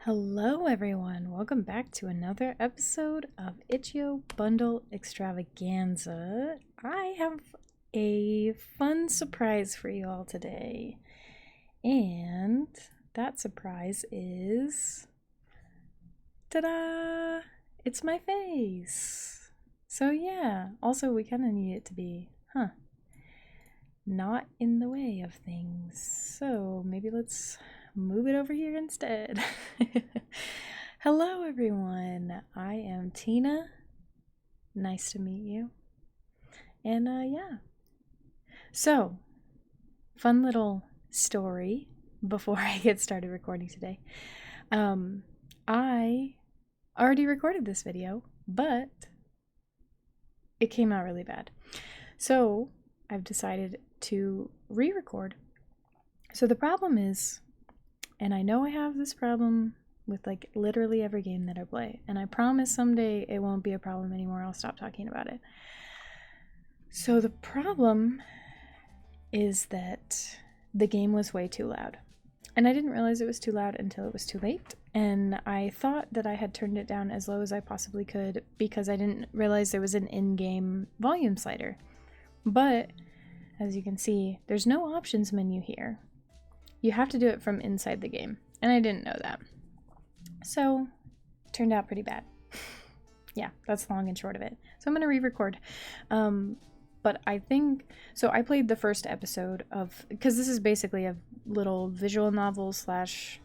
Hello everyone, welcome back to another episode of Itch.io Bundle Extravaganza. I have a fun surprise for you all today. And that surprise is... ta-da! It's my face! So yeah, also we kind of need it to be, not in the way of things. So maybe let's move it over here instead. Hello everyone, I am Tina. Nice to meet you. And yeah. So, fun little story before I get started recording today. I already recorded this video, but it came out really bad. So, I've decided to re-record. So the problem is, and I know I have this problem with like literally every game that I play, and I promise someday it won't be a problem anymore. I'll stop talking about it. So the problem is that the game was way too loud. And I didn't realize it was too loud until it was too late. And I thought that I had turned it down as low as I possibly could because I didn't realize there was an in-game volume slider. But as you can see, there's no options menu here. You have to do it from inside the game, and I didn't know that. So, it turned out pretty bad. Yeah, that's the long and short of it. So I'm going to re-record. But I think, so I played the first episode of, because this is basically a little visual novel slash,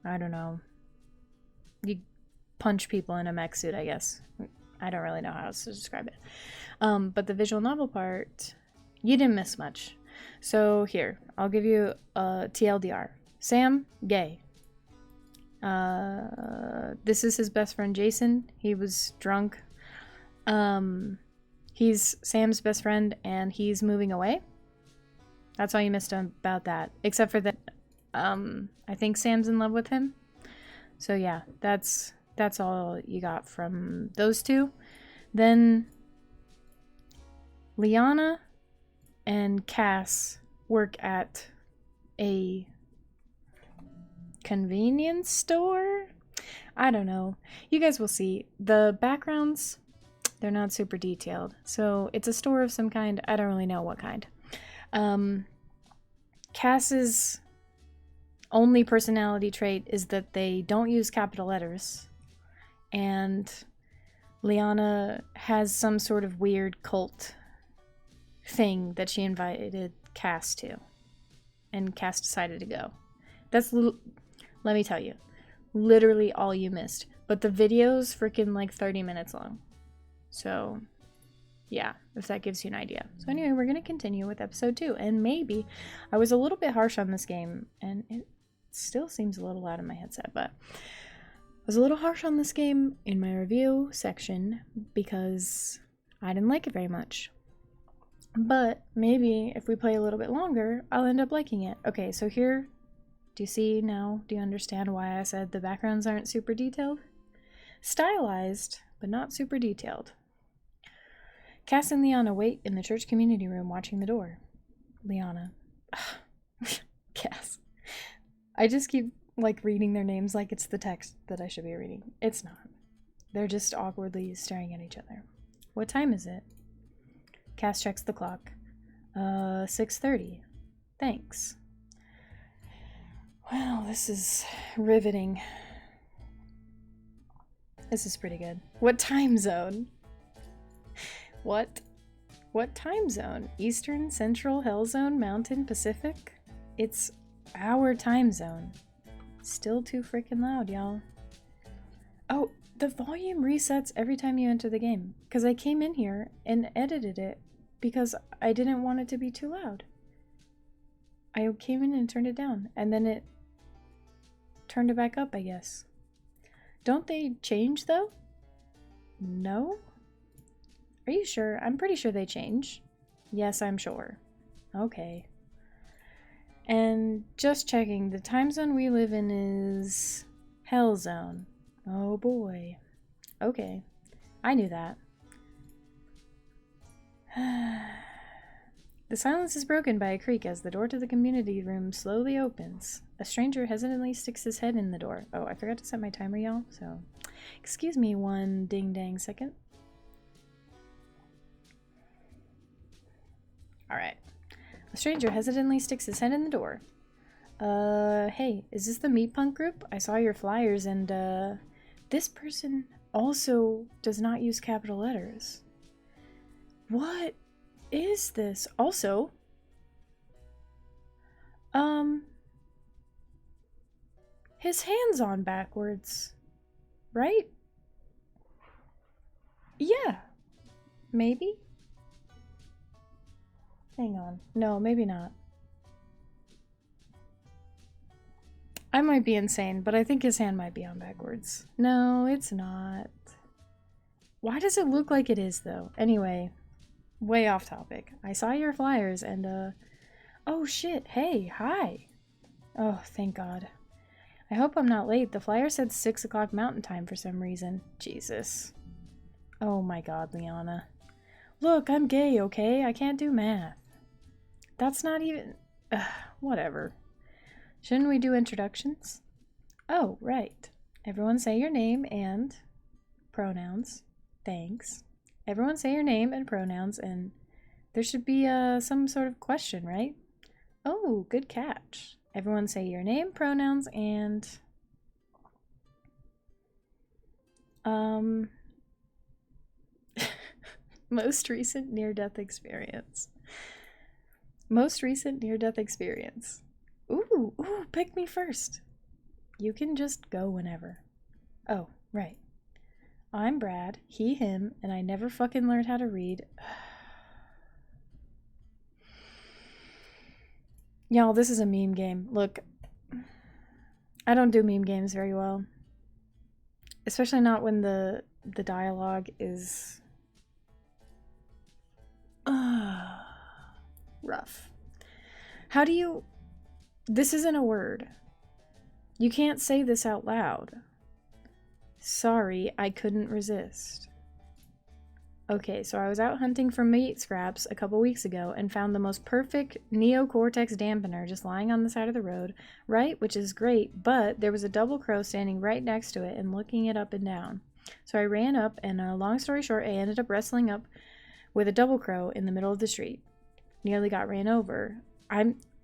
I don't know, you punch people in a mech suit, I guess. I don't really know how else to describe it. But the visual novel part, you didn't miss much. So here, I'll give you a TLDR. Sam, gay. This is his best friend Jason. He was drunk. He's Sam's best friend and he's moving away. That's all you missed about that. Except for that, I think Sam's in love with him. So yeah, that's all you got from those two. Then Liana and Cass work at a convenience store? I don't know. You guys will see. The backgrounds, they're not super detailed. So it's a store of some kind. I don't really know what kind. Cass's only personality trait is that they don't use capital letters. And Liana has some sort of weird cult thing that she invited Cass to, and Cass decided to go. That's let me tell you, literally all you missed. But the video's freaking like 30 minutes long. So yeah, if that gives you an idea. So anyway, we're gonna continue with episode 2, and maybe I was a little bit harsh on this game, and it still seems a little loud in my headset, but I was a little harsh on this game in my review section because I didn't like it very much. But maybe if we play a little bit longer, I'll end up liking it. Okay, so here, do you see now? Do you understand why I said the backgrounds aren't super detailed? Stylized, but not super detailed. Cass and Liana wait in the church community room watching the door. Liana. Cass. I just keep like reading their names like it's the text that I should be reading. It's not. They're just awkwardly staring at each other. What time is it? Cass checks the clock. 6:30. Thanks. Well, this is riveting. This is pretty good. What time zone? What time zone? Eastern, Central, Hell Zone, Mountain, Pacific? It's our time zone. Still too freaking loud, y'all. Oh, the volume resets every time you enter the game. Because I came in here and edited it because I didn't want it to be too loud. I came in and turned it down. And then it turned it back up, I guess. Don't they change, though? No? Are you sure? I'm pretty sure they change. Yes, I'm sure. Okay. And just checking, the time zone we live in is Hell Zone. Oh boy. Okay. I knew that. The silence is broken by a creak as the door to the community room slowly opens. A stranger hesitantly sticks his head in the door. Oh, I forgot to set my timer, y'all, so excuse me one ding-dang second. Alright. A stranger hesitantly sticks his head in the door. Hey, is this the Meatpunk group? I saw your flyers and, this person also does not use capital letters. What is this? Also, his hand's on backwards, right? Yeah. Maybe? Hang on. No, maybe not. I might be insane, but I think his hand might be on backwards. No, it's not. Why does it look like it is, though? Anyway, way off topic. I saw your flyers and, oh shit, hey, hi. Oh, thank God. I hope I'm not late. The flyer said 6 o'clock Mountain Time for some reason. Jesus. Oh my God, Liana. Look, I'm gay, okay? I can't do math. That's not even... whatever. Shouldn't we do introductions? Oh, right. Everyone say your name and pronouns. Thanks. Everyone say your name and pronouns, and there should be some sort of question, right? Oh, good catch. Everyone say your name, pronouns, and most recent near-death experience. Most recent near-death experience. Ooh, pick me first. You can just go whenever. Oh, right. I'm Brad, he, him, and I never fucking learned how to read. Y'all, this is a meme game. Look, I don't do meme games very well. Especially not when the dialogue is rough. How do you... This isn't a word. You can't say this out loud. Sorry, I couldn't resist. Okay, so I was out hunting for meat scraps a couple weeks ago and found the most perfect neocortex dampener just lying on the side of the road, right? Which is great, but there was a double crow standing right next to it and looking it up and down. So I ran up, and long story short, I ended up wrestling up with a double crow in the middle of the street. Nearly got ran over.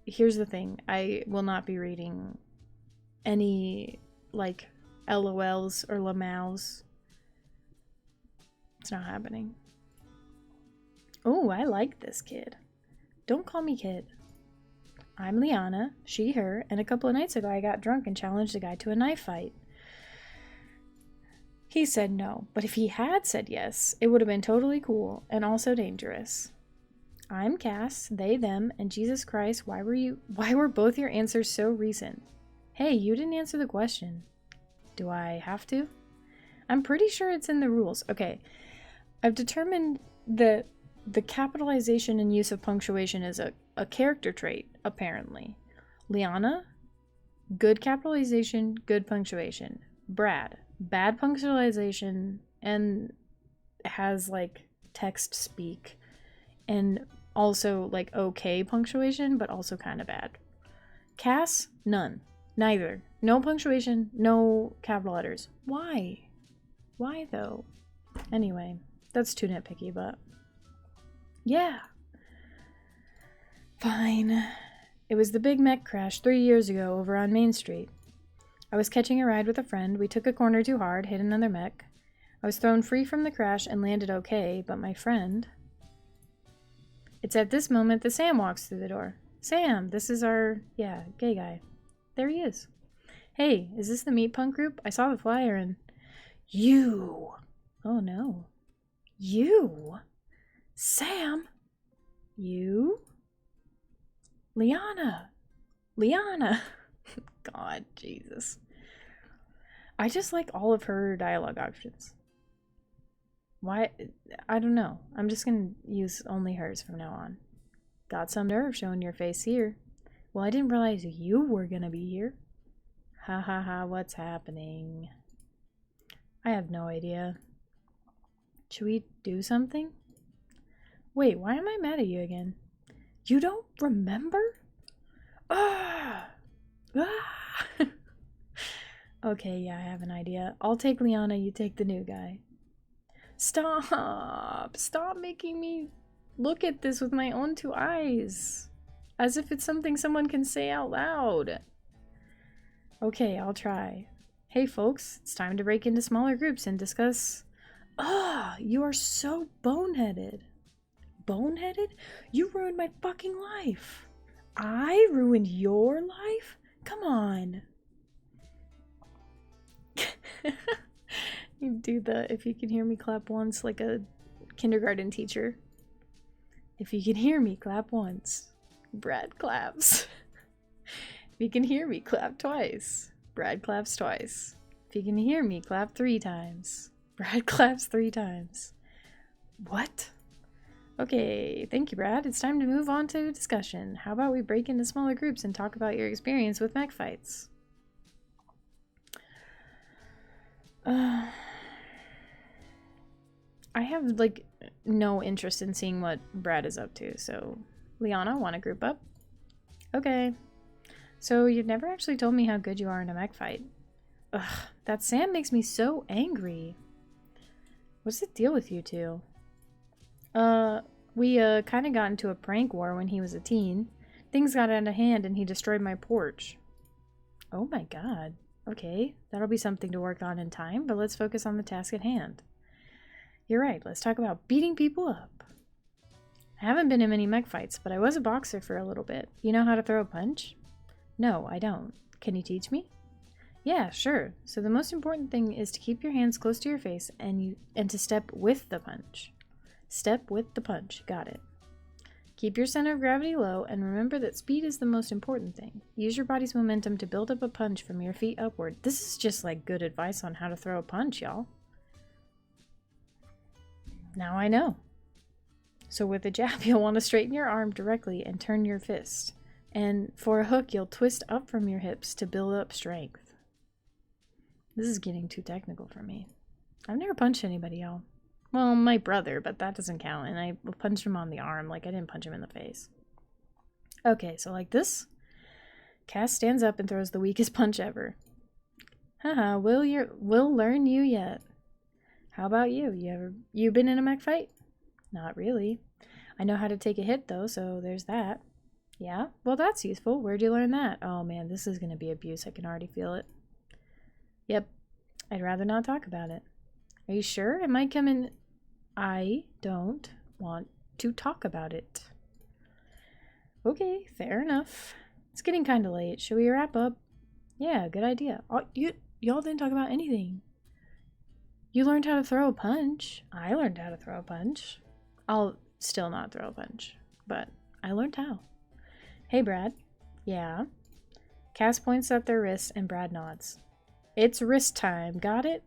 Here's the thing. I will not be reading any, like, LOLs or LMAOs. It's not happening. Oh, I like this kid. Don't call me kid. I'm Liana, she, her, and a couple of nights ago I got drunk and challenged a guy to a knife fight. He said no, but if he had said yes, it would have been totally cool and also dangerous. I'm Cass, they, them, and Jesus Christ, why were both your answers so recent? Hey, you didn't answer the question. Do I have to? I'm pretty sure it's in the rules. Okay, I've determined that the capitalization and use of punctuation is a character trait, apparently. Liana, good capitalization, good punctuation. Brad, bad punctualization and has, like, text speak. And also, like, okay punctuation, but also kind of bad. Cass, none. Neither. No punctuation, no capital letters. Why? Why, though? Anyway, that's too nitpicky, but... yeah. Fine. It was the big mech crash 3 years ago over on Main Street. I was catching a ride with a friend. We took a corner too hard, hit another mech. I was thrown free from the crash and landed okay, but my friend... It's at this moment that Sam walks through the door. Sam, this is our, gay guy. There he is. Hey, is this the Meatpunk group? I saw the flyer and... You! Oh no. You? Sam? You? Liana! Liana! God, Jesus. I just like all of her dialogue options. Why? I don't know. I'm just gonna use only hers from now on. Got some nerve showing your face here. Well, I didn't realize you were gonna be here. Ha ha ha, what's happening? I have no idea. Should we do something? Wait, why am I mad at you again? You don't remember? Ah! Ah! Okay, yeah, I have an idea. I'll take Liana, you take the new guy. Stop! Stop making me look at this with my own two eyes. As if it's something someone can say out loud. Okay, I'll try. Hey folks, it's time to break into smaller groups and discuss... Ah, you are so boneheaded. Boneheaded? You ruined my fucking life. I ruined your life? Come on. You do the if you can hear me clap once like a kindergarten teacher. If you can hear me clap once, Brad claps. If you can hear me clap twice, Brad claps twice. If you can hear me clap 3 times, Brad claps 3 times. What? Okay, thank you, Brad. It's time to move on to discussion. How about we break into smaller groups and talk about your experience with mech fights? I have, like, no interest in seeing what Brad is up to, so... Liana, want to group up? Okay. So, you've never actually told me how good you are in a mech fight. Ugh, that Sam makes me so angry. What's the deal with you two? We kind of got into a prank war when he was a teen. Things got out of hand and he destroyed my porch. Oh my god. Okay, that'll be something to work on in time, but let's focus on the task at hand. You're right, let's talk about beating people up. I haven't been in many mech fights, but I was a boxer for a little bit. You know how to throw a punch? No, I don't. Can you teach me? Yeah, sure. So the most important thing is to keep your hands close to your face and to step with the punch. Step with the punch. Got it. Keep your center of gravity low and remember that speed is the most important thing. Use your body's momentum to build up a punch from your feet upward. This is just like good advice on how to throw a punch, y'all. Now I know. So with a jab, you'll want to straighten your arm directly and turn your fist. And for a hook, you'll twist up from your hips to build up strength. This is getting too technical for me. I've never punched anybody, y'all. Well, my brother, but that doesn't count. And I punched him on the arm, like I didn't punch him in the face. Okay, so like this. Cass stands up and throws the weakest punch ever. Haha, we'll learn you yet. How about you? You been in a mech fight? Not really. I know how to take a hit though, so there's that. Yeah? Well, that's useful. Where'd you learn that? Oh man, this is gonna be abuse. I can already feel it. Yep. I'd rather not talk about it. Are you sure? It might come in... I don't want to talk about it. Okay, fair enough. It's getting kind of late. Should we wrap up? Yeah, good idea. Oh, y'all didn't talk about anything. You learned how to throw a punch. I learned how to throw a punch. I'll still not throw a punch, but I learned how. Hey, Brad. Yeah? Cass points at their wrists and Brad nods. It's wrist time. Got it?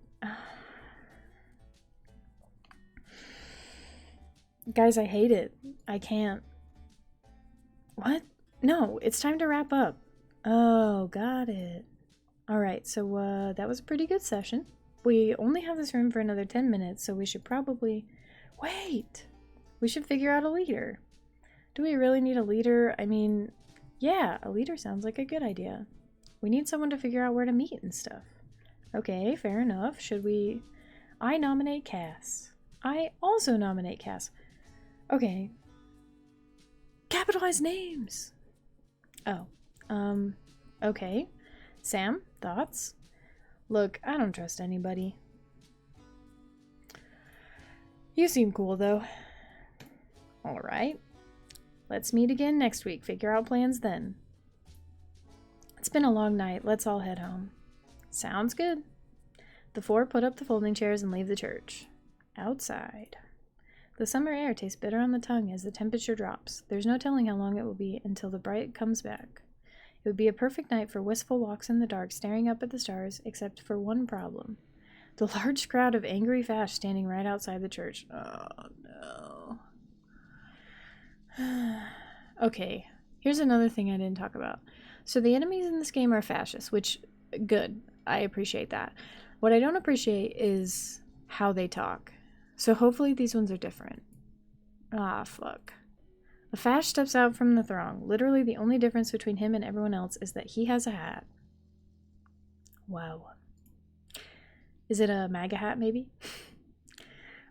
Guys, I hate it. I can't. What? No, it's time to wrap up. Oh, got it. Alright, so that was a pretty good session. We only have this room for another 10 minutes, so we should probably... Wait! We should figure out a leader. Do we really need a leader? I mean, yeah, a leader sounds like a good idea. We need someone to figure out where to meet and stuff. Okay, fair enough. Should we... I nominate Cass. I also nominate Cass. Okay. Capitalize names! Oh. Okay. Sam, thoughts? Look, I don't trust anybody. You seem cool, though. Alright. Let's meet again next week. Figure out plans then. It's been a long night. Let's all head home. Sounds good. The four put up the folding chairs and leave the church. Outside. The summer air tastes bitter on the tongue as the temperature drops. There's no telling how long it will be until the bright comes back. It would be a perfect night for wistful walks in the dark, staring up at the stars, except for one problem. The large crowd of angry fash standing right outside the church. Oh, no. Okay, here's another thing I didn't talk about. So the enemies in this game are fascists, which, good. I appreciate that. What I don't appreciate is how they talk. So hopefully these ones are different. Ah, fuck. A Fash steps out from the throng. Literally, the only difference between him and everyone else is that he has a hat. Wow. Is it a MAGA hat, maybe?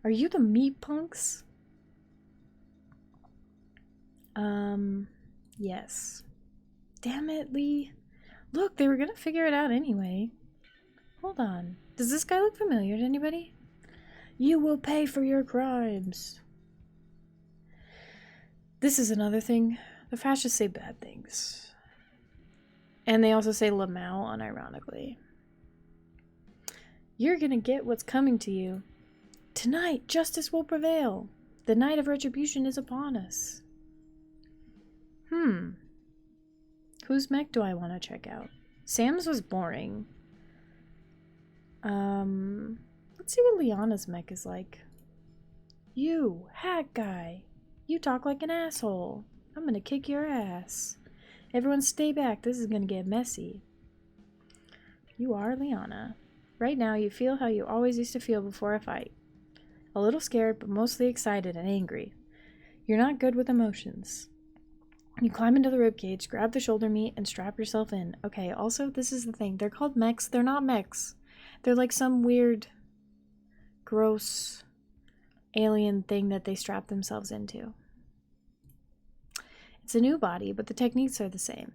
Are you the Meatpunks? Yes. Damn it, Lee. Look, they were gonna figure it out anyway. Hold on. Does this guy look familiar to anybody? You will pay for your crimes. This is another thing. The fascists say bad things. And they also say Lamau unironically. You're gonna get what's coming to you. Tonight, justice will prevail. The night of retribution is upon us. Whose mech do I want to check out? Sam's was boring. Let's see what Liana's mech is like. You, hack guy. You talk like an asshole. I'm gonna kick your ass. Everyone stay back. This is gonna get messy. You are Liana. Right now, you feel how you always used to feel before a fight. A little scared, but mostly excited and angry. You're not good with emotions. You climb into the ribcage, grab the shoulder meat, and strap yourself in. Okay, also, this is the thing. They're called mechs. They're not mechs. They're like some weird, gross, alien thing that they strap themselves into. It's a new body, but the techniques are the same.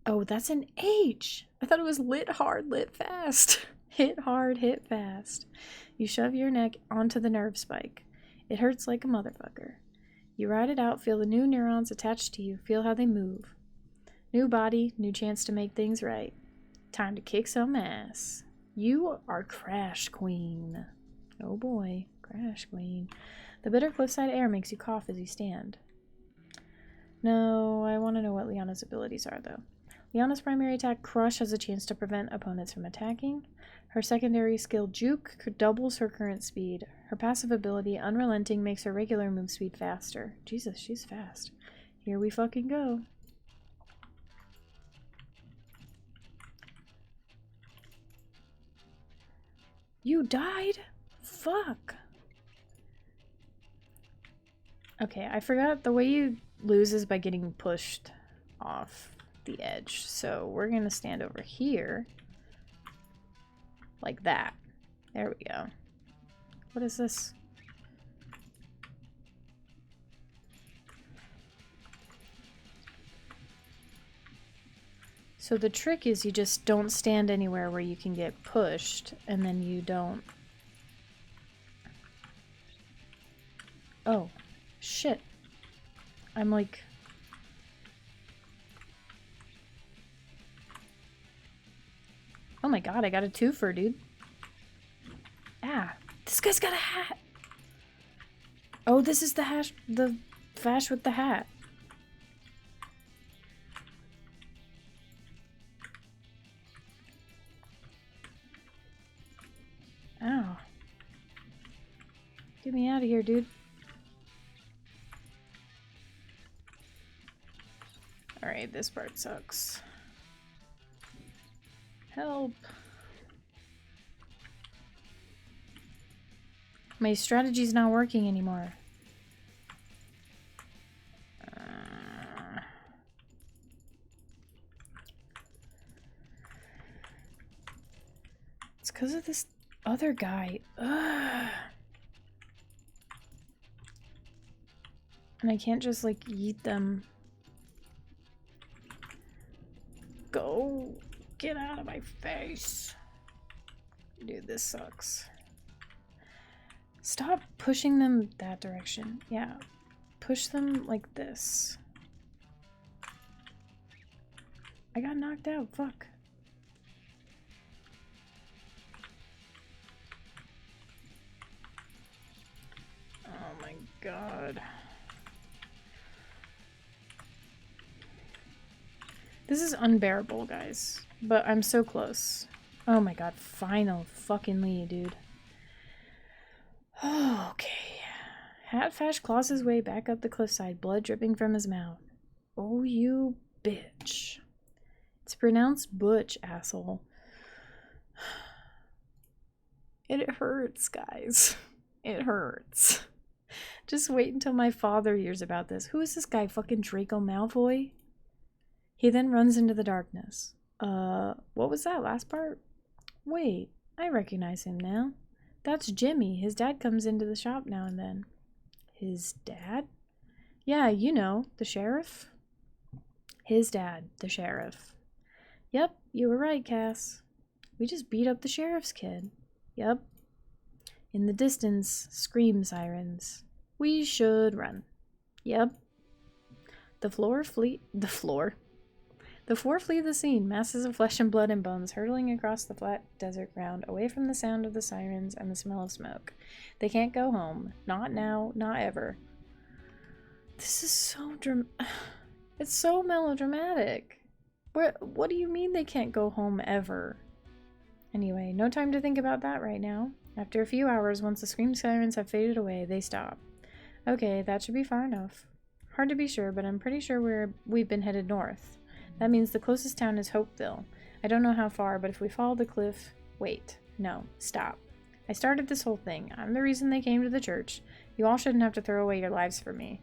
Oh, that's an H! I thought it was lit hard, lit fast. Hit hard, hit fast. You shove your neck onto the nerve spike. It hurts like a motherfucker. You ride it out, feel the new neurons attached to you, feel how they move. New body, new chance to make things right. Time to kick some ass. You are Crash Queen. Oh boy, Crash Queen. The bitter cliffside air makes you cough as you stand. No, I want to know what Liana's abilities are, though. Liana's primary attack, Crush, has a chance to prevent opponents from attacking. Her secondary skill, Juke, doubles her current speed. Her passive ability, Unrelenting, makes her regular move speed faster. Jesus, she's fast. Here we fucking go. You died? Fuck. Okay, I forgot the way you lose is by getting pushed off the edge. So we're gonna stand over here. Like that. There we go. What is this? So the trick is you just don't stand anywhere where you can get pushed, and then you don't... Oh, shit. I'm like... Oh my god, I got a twofer, dude. Ah, this guy's got a hat. Oh, this is the Fash with the hat. Ow. Get me out of here, dude. Alright, this part sucks. Help. My strategy's not working anymore. It's because of this other guy. Ugh. And I can't just, like, eat them. Go. Get out of my face. Dude, this sucks. Stop pushing them that direction. Yeah. Push them like this. I got knocked out. Fuck. Oh my god. This is unbearable, guys. But I'm so close. Oh my god, final fuckingly, dude. Oh, okay. Hatfash claws his way back up the cliffside, blood dripping from his mouth. Oh, you bitch. It's pronounced butch, asshole. It hurts, guys. It hurts. Just wait until my father hears about this. Who is this guy? Fucking Draco Malfoy? He then runs into the darkness. What was that last part? Wait, I recognize him now. That's Jimmy. His dad comes into the shop now and then. His dad? Yeah, you know, the sheriff. His dad, the sheriff. Yep, you were right, Cass. We just beat up the sheriff's kid. Yep. In the distance, scream sirens. We should run. Yep. The four flee the scene, masses of flesh and blood and bones hurtling across the flat desert ground, away from the sound of the sirens and the smell of smoke. They can't go home. Not now, not ever. This is so it's so melodramatic. What do you mean they can't go home ever? Anyway, no time to think about that right now. After a few hours, once the scream sirens have faded away, they stop. Okay, that should be far enough. Hard to be sure, but I'm pretty sure we've been headed north. That means the closest town is Hopeville. I don't know how far, but if we follow the cliff... Wait. No. Stop. I started this whole thing. I'm the reason they came to the church. You all shouldn't have to throw away your lives for me.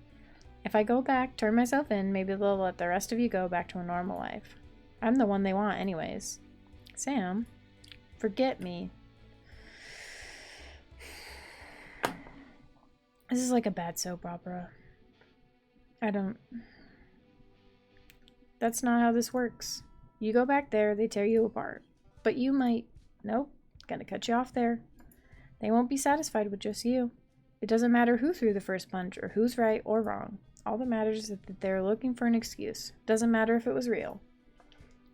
If I go back, turn myself in, maybe they'll let the rest of you go back to a normal life. I'm the one they want anyways. Sam, forget me. This is like a bad soap opera. That's not how this works. You go back there, they tear you apart. But you might... Nope, gonna cut you off there. They won't be satisfied with just you. It doesn't matter who threw the first punch or who's right or wrong. All that matters is that they're looking for an excuse. Doesn't matter if it was real.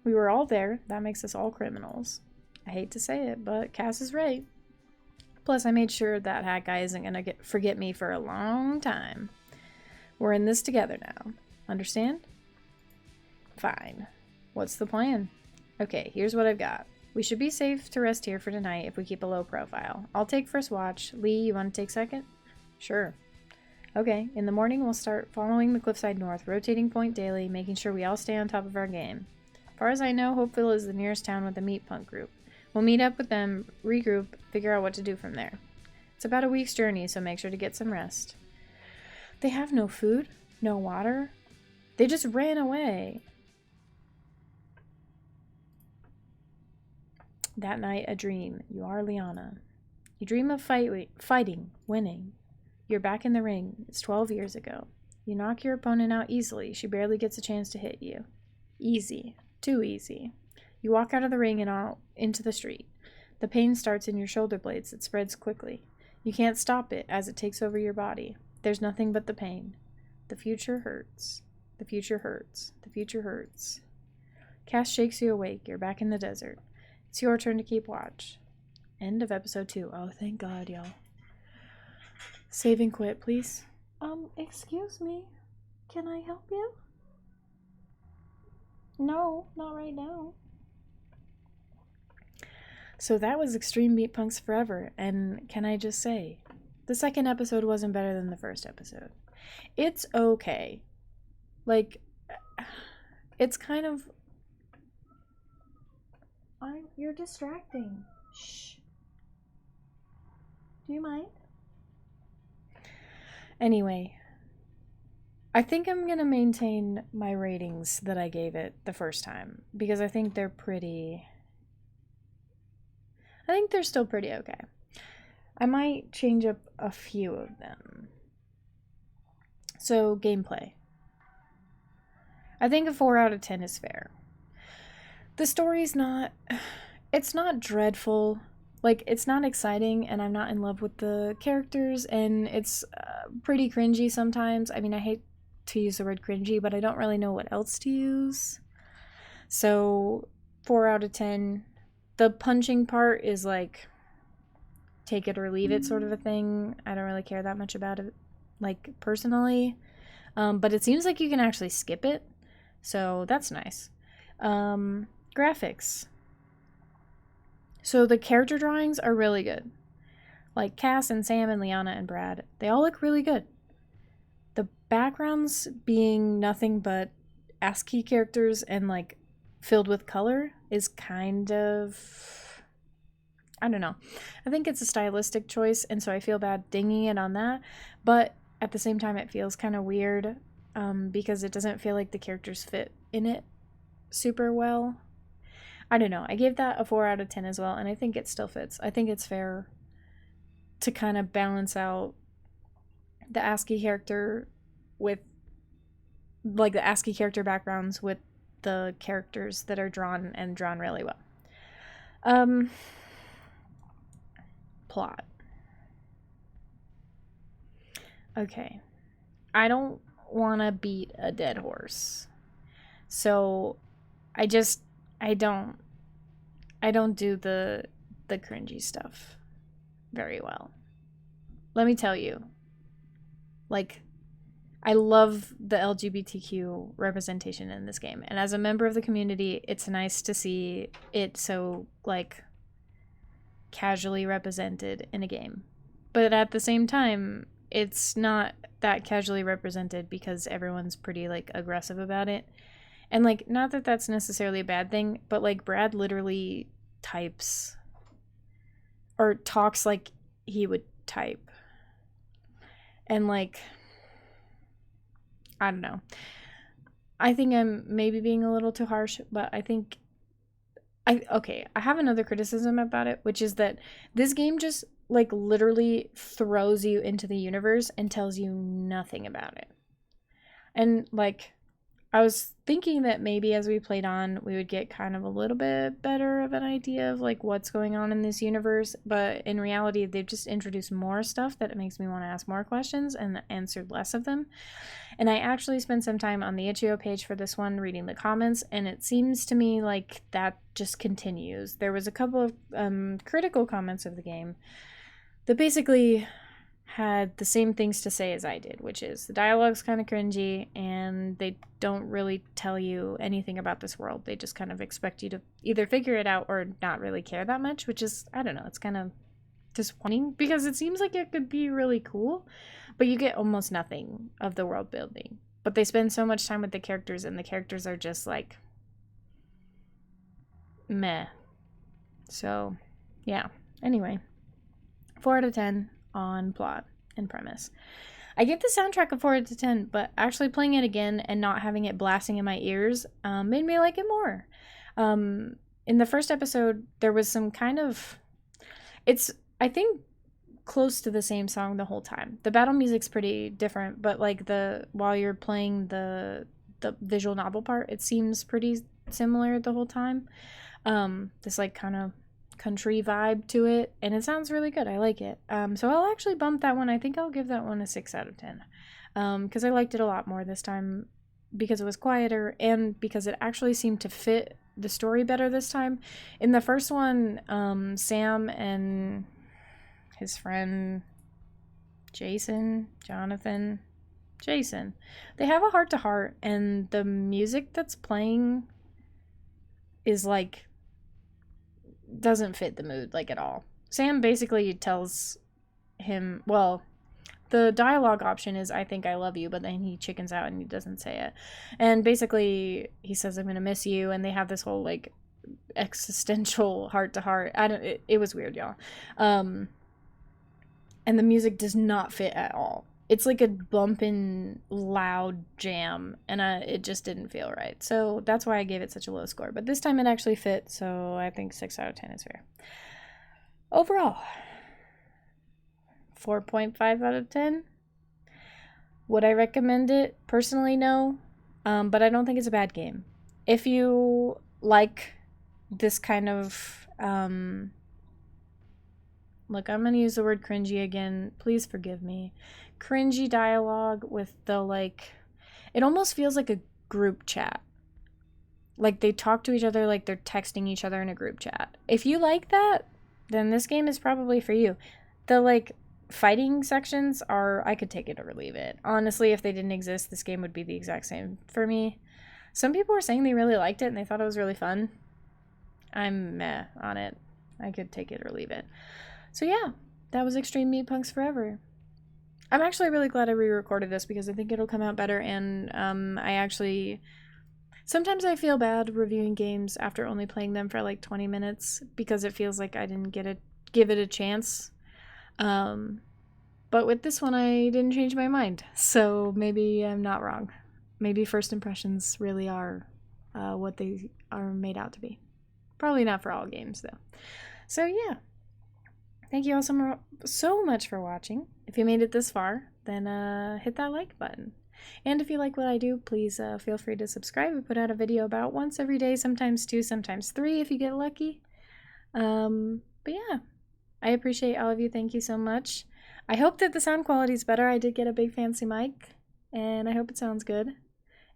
We were all there. That makes us all criminals. I hate to say it, but Cass is right. Plus, I made sure that hat guy isn't gonna forget me for a long time. We're in this together now. Understand? Fine. What's the plan? Okay, here's what I've got. We should be safe to rest here for tonight if we keep a low profile. I'll take first watch. Lee, you want to take second? Sure. Okay, in the morning we'll start following the cliffside north, rotating point daily, making sure we all stay on top of our game. As far as I know, Hopeville is the nearest town with a Meatpunk group. We'll meet up with them, regroup, figure out what to do from there. It's about a week's journey, so make sure to get some rest. They have no food, no water. They just ran away. That night, a dream. You are Liana. You dream of fighting, winning. You're back in the ring. It's 12 years ago. You knock your opponent out easily. She barely gets a chance to hit you. Easy. Too easy. You walk out of the ring and out into the street. The pain starts in your shoulder blades. It spreads quickly. You can't stop it as it takes over your body. There's nothing but the pain. The future hurts. The future hurts. The future hurts. Cass shakes you awake. You're back in the desert. It's your turn to keep watch. End of episode 2. Oh, thank God, y'all. Save and quit, please. Excuse me. Can I help you? No, not right now. So that was Extreme Meatpunks Forever, and can I just say, the second episode wasn't better than the first episode. It's okay. Like, it's kind of... You're distracting. Shh. Do you mind? Anyway, I think I'm going to maintain my ratings that I gave it the first time, because I think they're still pretty okay. I might change up a few of them. So, gameplay. I think a 4 out of 10 is fair. The story's it's not dreadful. Like, it's not exciting, and I'm not in love with the characters, and it's pretty cringy sometimes. I mean, I hate to use the word cringy, but I don't really know what else to use. So, 4 out of 10. The punching part is like, take it or leave it sort of a thing. I don't really care that much about it, like, personally. But it seems like you can actually skip it, so that's nice. Graphics. So the character drawings are really good. Like Cass and Sam and Liana and Brad, they all look really good. The backgrounds being nothing but ASCII characters and like filled with color is kind of I don't know. I think it's a stylistic choice, and so I feel bad dinging it on that. But at the same time, it feels kind of weird because it doesn't feel like the characters fit in it super well. I don't know. I gave that a 4 out of 10 as well, and I think it still fits. I think it's fair to kind of balance out the ASCII character with, like, the ASCII character backgrounds with the characters that are drawn really well. Plot. Okay. I don't want to beat a dead horse. So I don't do the cringy stuff very well. Let me tell you. Like, I love the LGBTQ representation in this game. And as a member of the community, it's nice to see it so, like, casually represented in a game. But at the same time, it's not that casually represented because everyone's pretty, like, aggressive about it. And, like, not that that's necessarily a bad thing, but, like, Brad literally types or talks like he would type. And, like, I don't know. I think I'm maybe being a little too harsh, but I think I have another criticism about it, which is that this game just, like, literally throws you into the universe and tells you nothing about it. And, like, I was thinking that maybe as we played on, we would get kind of a little bit better of an idea of, like, what's going on in this universe, but in reality, they've just introduced more stuff that makes me want to ask more questions and answered less of them. And I actually spent some time on the itch.io page for this one reading the comments, and it seems to me like that just continues. There was a couple of critical comments of the game that basically had the same things to say as I did, which is the dialogue's kind of cringy and they don't really tell you anything about this world. They just kind of expect you to either figure it out or not really care that much, which is, I don't know, it's kind of disappointing because it seems like it could be really cool, but you get almost nothing of the world building. But they spend so much time with the characters and the characters are just like meh. So, yeah. Anyway, 4 out of 10 on plot and premise. I give the soundtrack a 4 out of 10, but actually playing it again and not having it blasting in my ears made me like it more. In the first episode, there was some kind of... It's, I think, close to the same song the whole time. The battle music's pretty different, but, like, while you're playing the visual novel part, it seems pretty similar the whole time. This, like, kind of country vibe to it, and it sounds really good. I like it. So I'll actually bump that one. I think I'll give that one a 6 out of 10 because I liked it a lot more this time because it was quieter and because it actually seemed to fit the story better this time. In the first one, Sam and his friend Jason, they have a heart-to-heart, and the music that's playing is, like, doesn't fit the mood, like, at all. Sam basically tells him, well, the dialogue option is, I think I love you, but then he chickens out and he doesn't say it. And basically, he says, I'm gonna miss you, and they have this whole, like, existential heart-to-heart. It was weird, y'all. And the music does not fit at all. It's like a bumping, loud jam, and it just didn't feel right. So that's why I gave it such a low score. But this time it actually fit, so I think 6 out of 10 is fair. Overall, 4.5 out of 10. Would I recommend it? Personally, no. But I don't think it's a bad game. If you like this kind of... look, I'm going to use the word cringy again. Please forgive me. Cringy dialogue with the, like... It almost feels like a group chat. Like, they talk to each other like they're texting each other in a group chat. If you like that, then this game is probably for you. The, like, fighting sections are... I could take it or leave it. Honestly, if they didn't exist, this game would be the exact same for me. Some people were saying they really liked it and they thought it was really fun. I'm meh on it. I could take it or leave it. So yeah, that was Extreme Meatpunks Forever. I'm actually really glad I re-recorded this because I think it'll come out better, and I actually Sometimes I feel bad reviewing games after only playing them for like 20 minutes because it feels like I didn't give it a chance. But with this one, I didn't change my mind, so maybe I'm not wrong. Maybe first impressions really are what they are made out to be. Probably not for all games, though. So yeah, thank you all so much for watching. If you made it this far, then hit that like button. And if you like what I do, please feel free to subscribe. I put out a video about once every day, sometimes 2, sometimes 3 if you get lucky. But yeah, I appreciate all of you. Thank you so much. I hope that the sound quality is better. I did get a big fancy mic, and I hope it sounds good.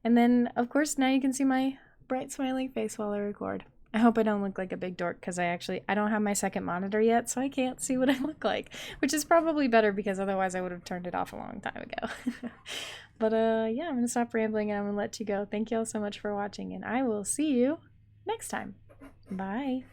And then, of course, now you can see my bright smiling face while I record. I hope I don't look like a big dork because I don't have my second monitor yet, so I can't see what I look like, which is probably better because otherwise I would have turned it off a long time ago. But yeah, I'm going to stop rambling and I'm going to let you go. Thank you all so much for watching, and I will see you next time. Bye.